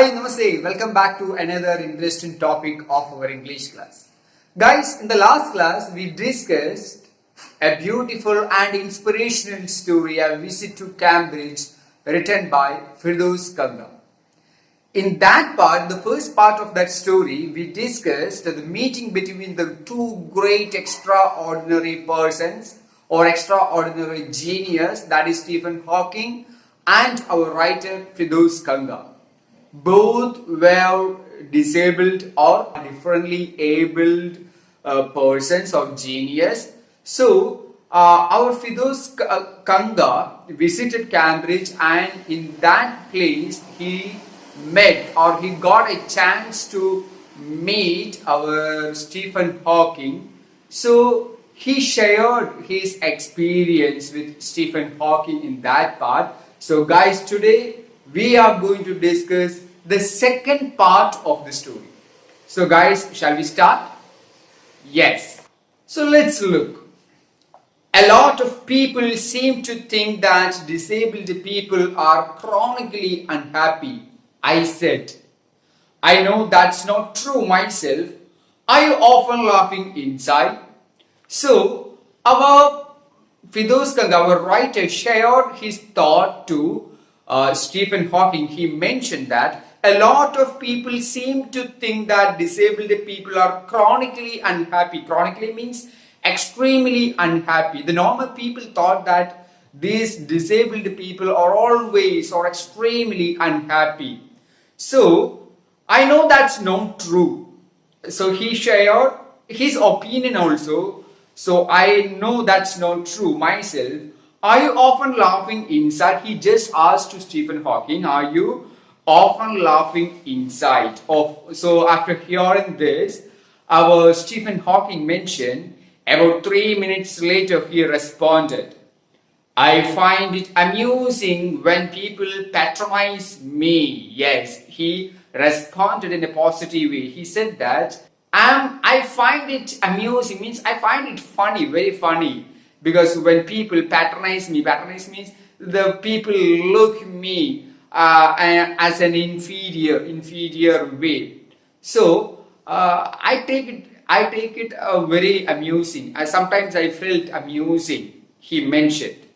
Hi, Namaste. Welcome back to another interesting topic of our English class. Guys, in the last class, we discussed a beautiful and inspirational story, a visit to Cambridge, written by Firdaus Kanga. In that part, the first part of that story, we discussed the meeting between the two great extraordinary persons or extraordinary genius, that is Stephen Hawking and our writer Firdaus Kanga. Both were disabled or differently abled persons of genius. So, our Firdaus Kanga visited Cambridge, and in that place he met or he got a chance to meet our Stephen Hawking. So, he shared his experience with Stephen Hawking in that part. So, guys, today we are going to discuss the second part of the story. So guys, shall we start? Yes. So let's look. A lot of people seem to think that disabled people are chronically unhappy. I said, I know that's not true myself. I often laughing inside. So our Firdaus Kanga, our writer, shared his thought to Stephen Hawking. He mentioned that a lot of people seem to think that disabled people are chronically unhappy. Chronically means extremely unhappy. The normal people thought that these disabled people are always or extremely unhappy. So, I know that's not true. So, he shared his opinion also. So, I know that's not true myself. Are you often laughing inside? He just asked to Stephen Hawking, are you often laughing inside? So after hearing this, our Stephen Hawking mentioned, about 3 minutes later he responded, I find it amusing when people patronize me. Yes, he responded in a positive way. He said that, I find it amusing, means I find it funny, very funny. Because when people patronize means the people look me as an inferior way. So I take it very amusing. Sometimes I felt amusing. He mentioned.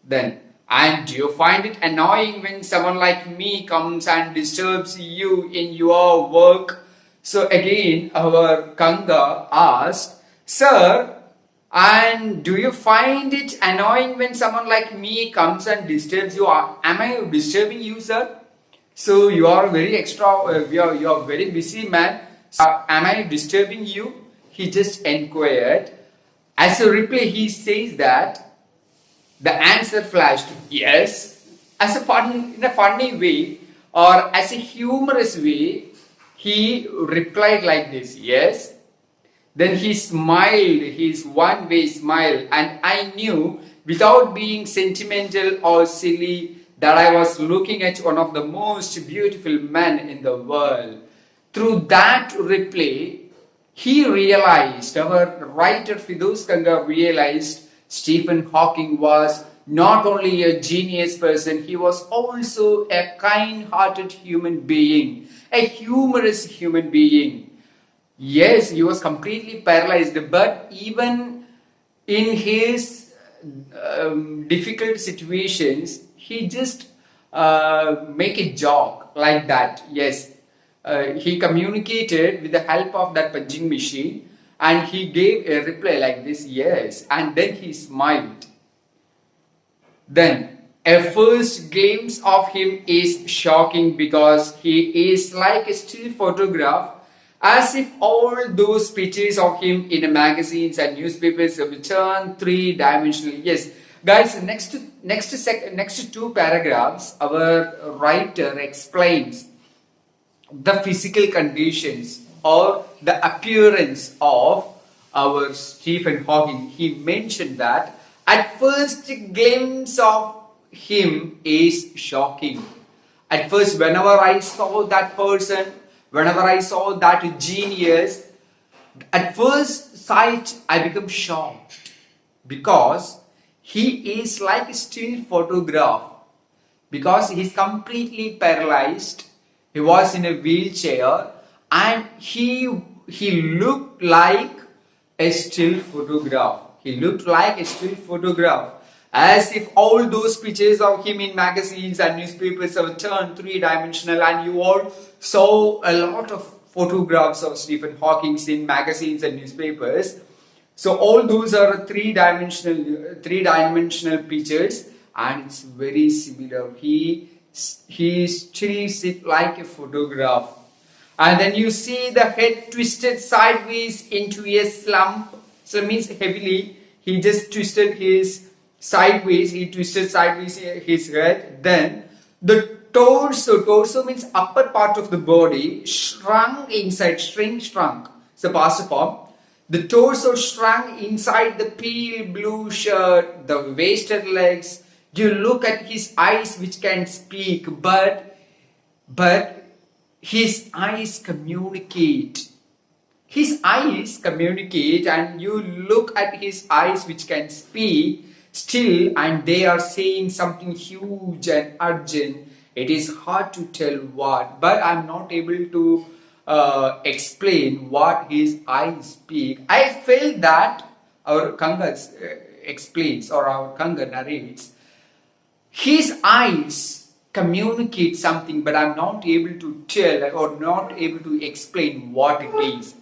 Then, and do you find it annoying when someone like me comes and disturbs you in your work? So again, our Kanga asked, Sir, and do you find it annoying when someone like me comes and disturbs you? Am I disturbing you, sir? So you are very you are very busy man. So, am I disturbing you? He just inquired. As a reply, he says that the answer flashed yes. In a funny way or as a humorous way, he replied like this, yes. Then he smiled, his one-way smile, and I knew, without being sentimental or silly, that I was looking at one of the most beautiful men in the world. Through that reply, he realized, our writer Firdaus Kanga realized, Stephen Hawking was not only a genius person, he was also a kind-hearted human being, a humorous human being. Yes, he was completely paralyzed, but even in his difficult situations, he just make a joke like that. Yes, he communicated with the help of that punching machine, and he gave a reply like this, yes, and then he smiled. Then, a first glimpse of him is shocking because he is like a still photograph, as if all those pictures of him in magazines and newspapers have turned three-dimensional. Yes, guys, next two paragraphs, our writer explains the physical conditions or the appearance of our Stephen Hawking. He mentioned that at first glimpse of him is shocking. At first, whenever I saw that person, whenever I saw that genius, at first sight I become shocked because he is like a still photograph, because he is completely paralyzed. He was in a wheelchair and he looked like a still photograph. He looked like a still photograph. As if all those pictures of him in magazines and newspapers have turned three-dimensional, and you all saw a lot of photographs of Stephen Hawking in magazines and newspapers. So all those are three-dimensional pictures, and it's very similar. He treats it like a photograph. And then you see the head twisted sideways into a slump. So means heavily, he just twisted his sideways, he twisted sideways his head. Then the torso means upper part of the body shrunk inside, shrunk. It's a past form. The torso shrunk inside the pale blue shirt, the wasted legs. You look at his eyes which can speak, but his eyes communicate. His eyes communicate, and you look at his eyes which can speak still, and they are saying something huge and urgent. It is hard to tell what, but I'm not able to explain what his eyes speak. I felt that our Kanga explains, or our Kanga narrates, his eyes communicate something, but I'm not able to tell or not able to explain what it is.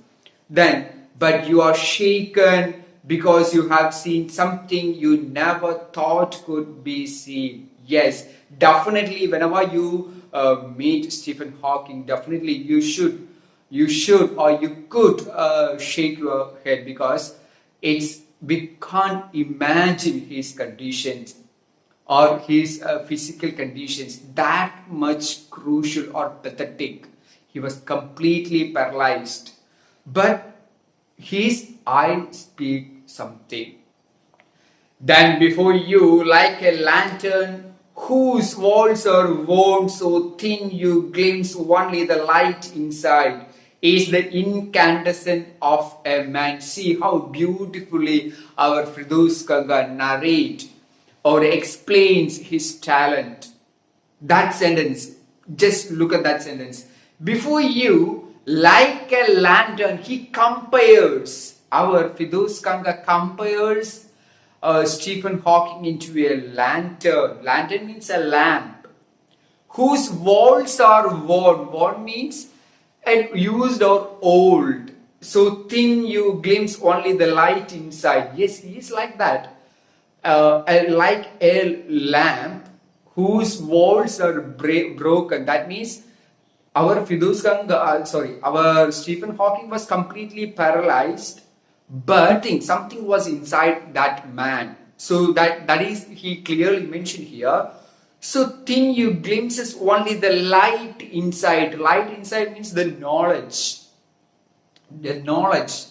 Then, but you are shaken because you have seen something you never thought could be seen. Yes, definitely whenever you meet Stephen Hawking, definitely you should or you could shake your head, because we can't imagine his conditions or his physical conditions that much crucial or pathetic. He was completely paralyzed, but his eyes speak something. Then before you, like a lantern whose walls are worn so thin you glimpse only the light inside, is the incandescent of a man. See how beautifully our Firdaus Kanga narrates or explains his talent. That sentence, just look at that sentence. Before you, like a lantern, he compares, our Firdaus Kanga compares Stephen Hawking into a lantern. Lantern means a lamp, whose walls are worn. Worn means used or old. So thin you glimpse only the light inside. Yes, he is like that. Like a lamp whose walls are broken. That means our Firdaus Kanga, our Stephen Hawking was completely paralyzed, but something was inside that man. So that is, he clearly mentioned here. So thin you glimpses only the light inside. Light inside means the knowledge. The knowledge.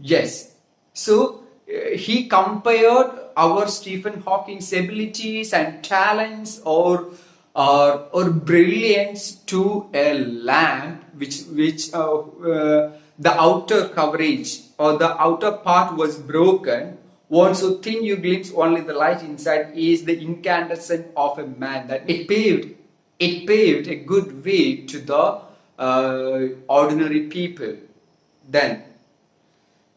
Yes. So he compared our Stephen Hawking's abilities and talents or brilliance to a lamp which the outer coverage or the outer part was broken. One so thin you glimpse only the light inside is the incandescent of a man. That it paved a good way to the ordinary people. Then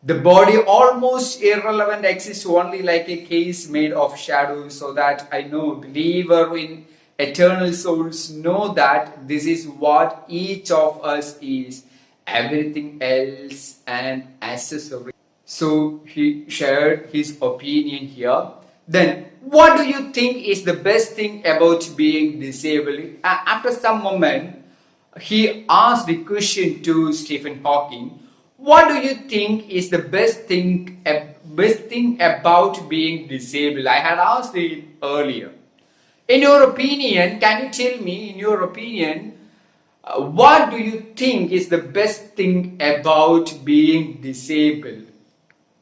the body almost irrelevant exists only like a case made of shadows, so that I know believer in eternal souls know that this is what each of us is. Everything else an accessory. So he shared his opinion here. Then what do you think is the best thing about being disabled? After some moment, he asked the question to Stephen Hawking. What do you think is the best thing about being disabled? I had asked it earlier. In your opinion, can you tell me, in your opinion, what do you think is the best thing about being disabled?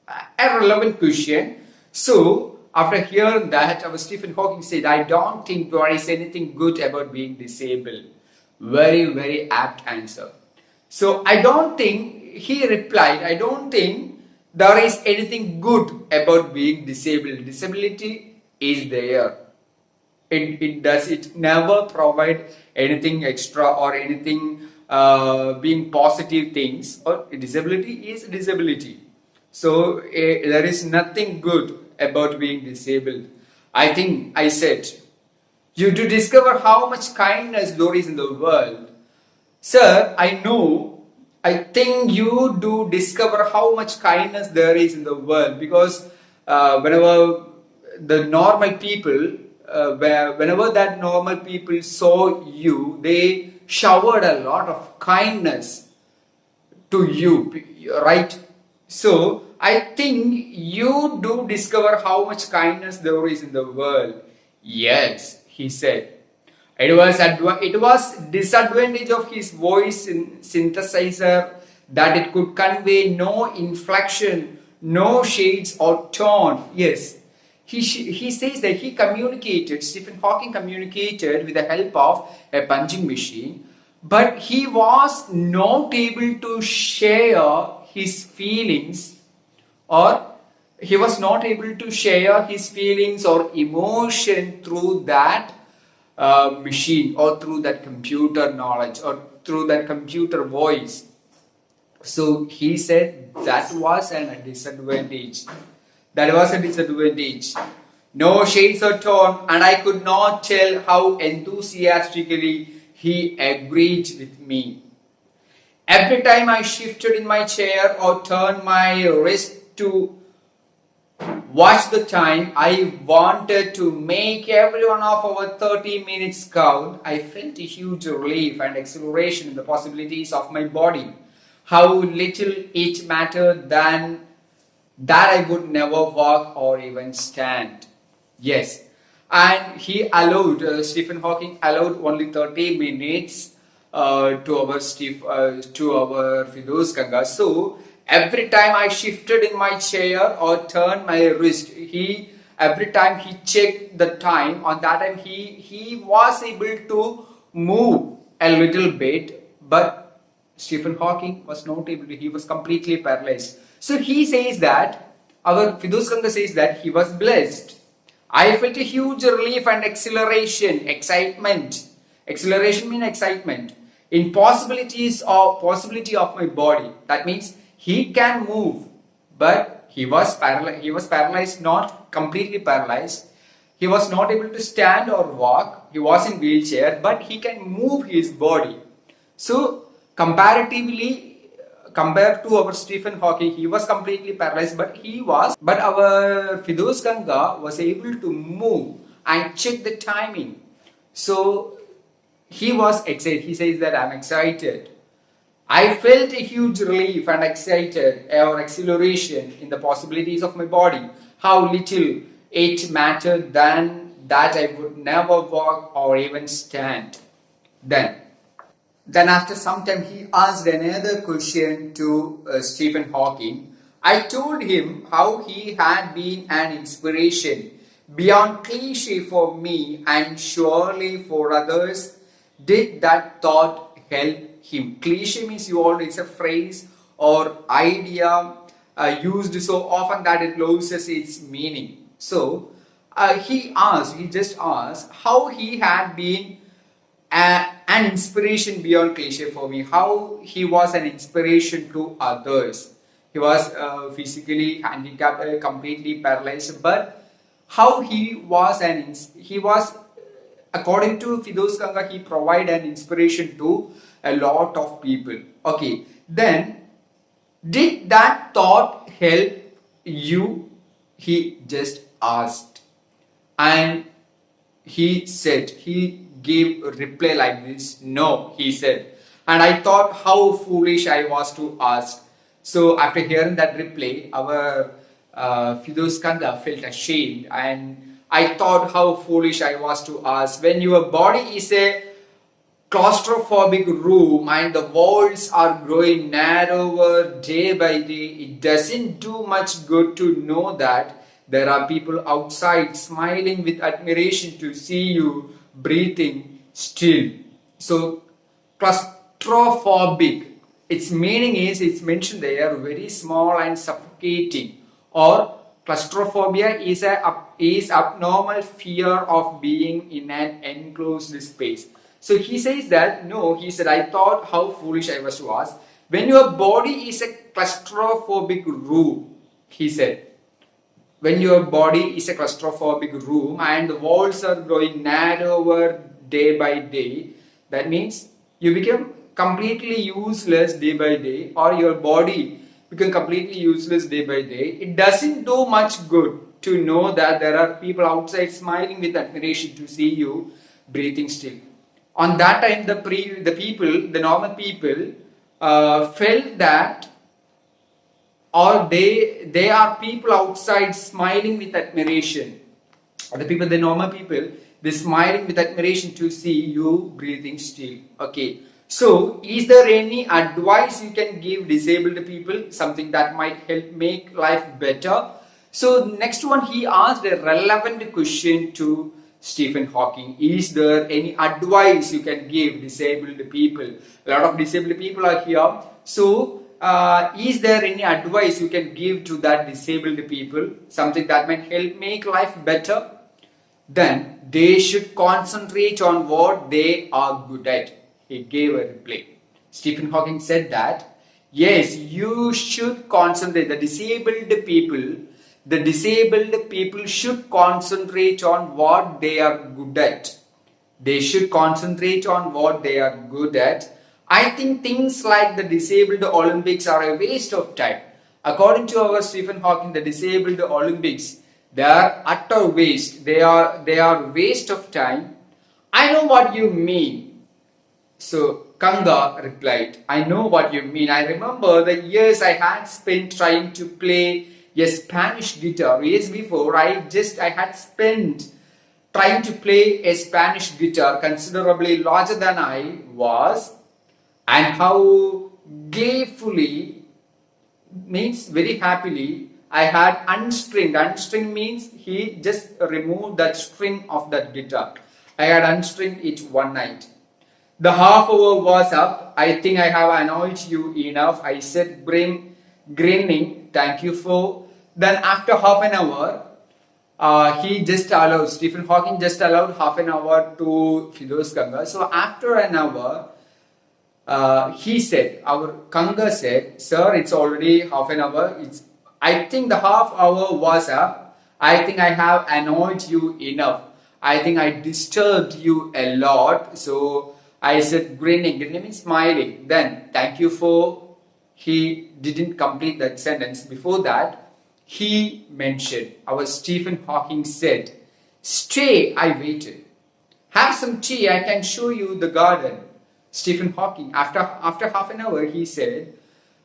A relevant question. So, after hearing that, our Stephen Hawking said, I don't think there is anything good about being disabled. Very, very apt answer. So, I don't think, he replied, I don't think there is anything good about being disabled. Disability is there. it never provide anything extra or anything being positive things. Or disability is disability. So there is nothing good about being disabled. I think I said, you do discover how much kindness there is in the world. Sir, I know, I think you do discover how much kindness there is in the world, because whenever the normal people, whenever that normal people saw you, they showered a lot of kindness to you, right? So I think you do discover how much kindness there is in the world. Yes, he said. It was disadvantage of his voice synthesizer that it could convey no inflection, no shades or tone. Yes, he says that Stephen Hawking communicated with the help of a punching machine, but he was not able to share his feelings, or he was not able to share his feelings or emotion through that machine, or through that computer knowledge, or through that computer voice. So he said that was a disadvantage. That was a disadvantage. No shades or tone, and I could not tell how enthusiastically he agreed with me. Every time I shifted in my chair or turned my wrist to watch the time, I wanted to make every one of our 30 minutes count. I felt a huge relief and exhilaration in the possibilities of my body. How little it mattered than that I would never walk or even stand. Yes. And he allowed, Stephen Hawking allowed only 30 minutes to our Firoz Kanga. So every time I shifted in my chair or turned my wrist, every time he checked the time, on that time he was able to move a little bit, but Stephen Hawking was not able to, he was completely paralyzed. So he says that, our Firoz Kanga says that he was blessed. I felt a huge relief and exhilaration, excitement. Exhilaration means excitement in possibility of my body. That means he can move, but he was paralyzed, not completely paralyzed. He was not able to stand or walk. He was in wheelchair, but he can move his body. So comparatively, compared to our Stephen Hawking, he was completely paralyzed, but our Firoz Kanga was able to move and check the timing. So he was excited. He says that I'm excited. I felt a huge relief and exhilaration in the possibilities of my body. How little it mattered than that I would never walk or even stand. Then after some time he asked another question to Stephen Hawking. I told him how he had been an inspiration beyond cliche for me and surely for others. Did that thought help him? Cliche means it's a phrase or idea used so often that it loses its meaning. So he just asked how he had been an inspiration beyond cliche for me, how he was an inspiration to others. He was physically handicapped, completely paralyzed, but how he was according to Firoz Kanga, he provided an inspiration to a lot of people. Okay, then did that thought help you? He just asked, and he said, he gave a reply like this. No, he said. And I thought how foolish I was to ask. So after hearing that reply, our Firoz Kanga felt ashamed, and I thought how foolish I was to ask. When your body is a claustrophobic room and the walls are growing narrower day by day, it doesn't do much good to know that there are people outside smiling with admiration to see you breathing still. So claustrophobic, its meaning is, it's mentioned there, very small and suffocating, or Claustrophobia is abnormal fear of being in an enclosed space. So he says that, no, he said, I thought how foolish I was to ask. When your body is a claustrophobic room, he said, when your body is a claustrophobic room and the walls are growing narrower day by day, that means you become completely useless day by day, or your body become completely useless day by day. It doesn't do much good to know that there are people outside smiling with admiration to see you breathing still. On that time, the normal people felt that, or they are people outside smiling with admiration. The normal people, they smiling with admiration to see you breathing still. Okay. So, is there any advice you can give disabled people, something that might help make life better? So, next one, he asked a relevant question to Stephen Hawking. Is there any advice you can give disabled people? A lot of disabled people are here. So, is there any advice you can give to that disabled people, something that might help make life better? Then they should concentrate on what they are good at. He gave a reply. Stephen Hawking said that, yes, you should concentrate. The disabled people should concentrate on what they are good at. They should concentrate on what they are good at. I think things like the disabled Olympics are a waste of time. According to our Stephen Hawking, the disabled Olympics, they are utter waste. They are waste of time. I know what you mean. So Kanga replied, I know what you mean. I remember the years I had spent trying to play a Spanish guitar. Years before, I had spent trying to play a Spanish guitar considerably larger than I was, and how gleefully, means very happily, I had unstringed. Unstringed means he just removed that string of that guitar. I had unstringed it one night. The half hour was up. I think I have annoyed you enough, I said, grinning. Thank you for. Then after half an hour, Stephen Hawking just allowed half an hour to Firoz Kanga. So after an hour, Kanga said, sir, it's already half an hour. I think the half hour was up. I think I have annoyed you enough. I think I disturbed you a lot. So I said, grinning means smiling. Then, thank you for. He didn't complete that sentence. Before that, he mentioned, our Stephen Hawking said, stay, I waited. Have some tea, I can show you the garden. Stephen Hawking, after half an hour, he said,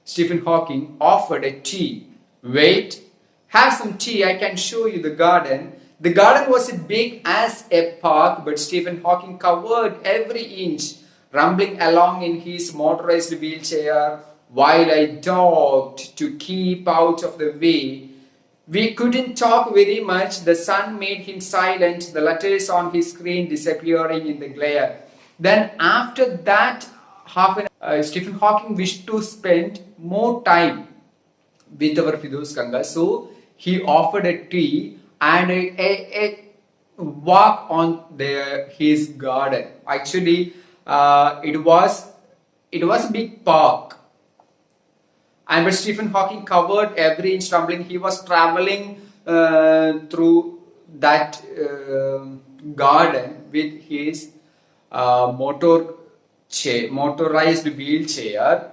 Stephen Hawking offered a tea. Wait, have some tea, I can show you the garden. The garden was as big as a park, but Stephen Hawking covered every inch, rumbling along in his motorized wheelchair while I talked to keep out of the way. We couldn't talk very much. The sun made him silent, the letters on his screen disappearing in the glare. Then after that Stephen Hawking wished to spend more time with our Firoz Kanga. So he offered a tea and a walk on his garden. Actually, it was a big park. And but Stephen Hawking covered every inch, rumbling. He was traveling through that garden with his motorized wheelchair.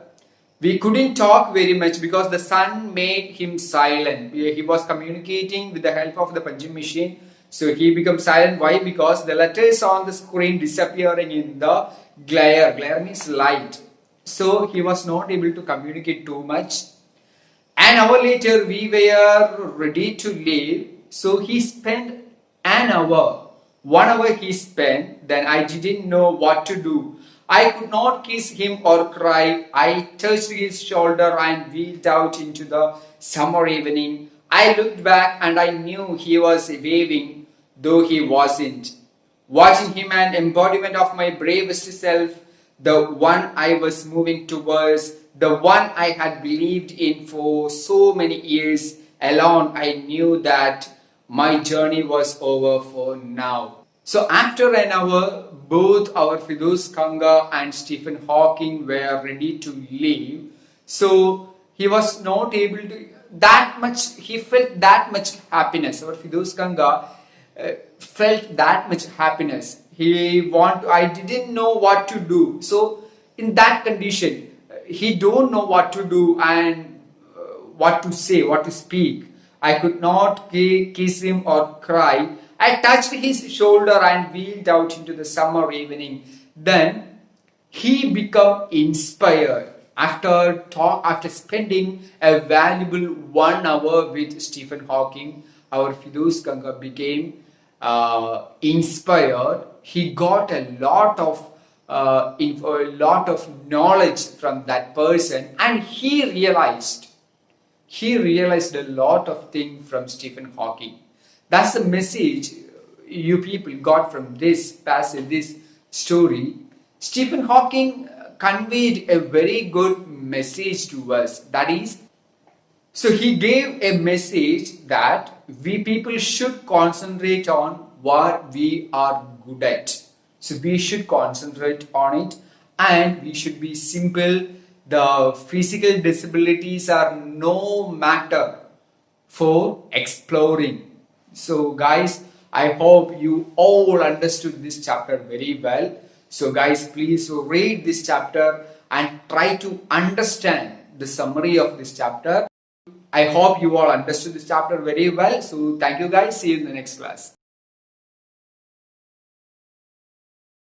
We couldn't talk very much because the sun made him silent. He was communicating with the help of the punching machine. So he became silent. Why? Because the letters on the screen disappearing in the glare. Glare means light. So he was not able to communicate too much. An hour later, we were ready to leave. So he spent an hour. 1 hour he spent. Then I didn't know what to do. I could not kiss him or cry. I touched his shoulder and wheeled out into the summer evening. I looked back and I knew he was waving, though he wasn't. Watching him, an embodiment of my bravest self, the one I was moving towards, the one I had believed in for so many years, alone, I knew that my journey was over for now. So after an hour, both our Fidus Kanga and Stephen Hawking were ready to leave. So he was not able to that much. He felt that much happiness. Our Fidus Kanga felt that much happiness. I didn't know what to do. So in that condition, he don't know what to do and what to say, what to speak. I could not kiss him or cry. I touched his shoulder and wheeled out into the summer evening. Then he became inspired after spending a valuable 1 hour with Stephen Hawking. Our Fidus Ganga became inspired. He got a lot of knowledge from that person, and he realized a lot of things from Stephen Hawking. That's the message you people got from this passage, this story. Stephen Hawking conveyed a very good message to us. That is, so he gave a message that we people should concentrate on what we are good at. So we should concentrate on it, and we should be simple. The physical disabilities are no matter for exploring. So guys, I hope you all understood this chapter very well. So guys, please read this chapter and try to understand the summary of this chapter. I hope you all understood this chapter very well. So thank you guys. See you in the next class.